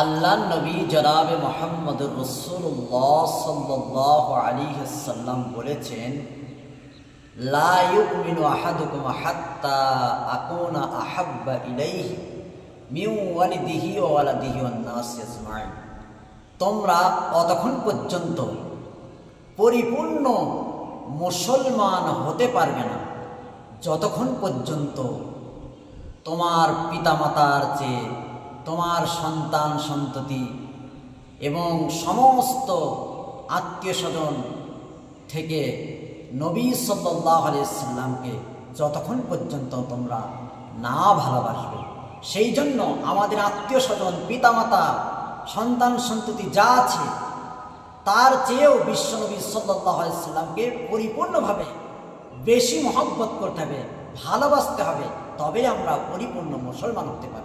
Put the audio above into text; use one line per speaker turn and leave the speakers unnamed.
আল্লাহ নবী জনাবে মুহাম্মদুর রাসূলুল্লাহ সাল্লাল্লাহু আলাইহি ওয়াসাল্লাম বলেছেন, লা ইউমিনু আহাদুকুম হাত্তা আকুনা আহাব্বা ইলাইহি মিন ওয়ালিদিহি ওয়া ওয়ালাদিহি ওয়ান নাস আজমাইন। তোমরা ততক্ষণ পর্যন্ত পরিপূর্ণ মুসলমান হতে পারবে না যতক্ষণ পর্যন্ত তোমার পিতামাতার চেয়ে তোমার সন্তান সন্ততি এবং সমস্ত আত্মীয় স্বজন থেকে নবী সাল্লাল্লাহু আলাইহি ওয়াসাল্লামকে যতক্ষণ পর্যন্ত তোমরা না ভালোবাসবে। সেই জন্য আমাদের আত্মীয় স্বজন, পিতামাতা, সন্তান সন্ততি যা আছে তার চেয়েও বিশ্বনবী সাল্লাল্লাহু আলাইহি ওয়াসাল্লামকে পরিপূর্ণভাবে বেশি মহব্বত করতে হবে, ভালোবাসতে হবে, তবে আমরা পরিপূর্ণ মুসলমান হতে পারব।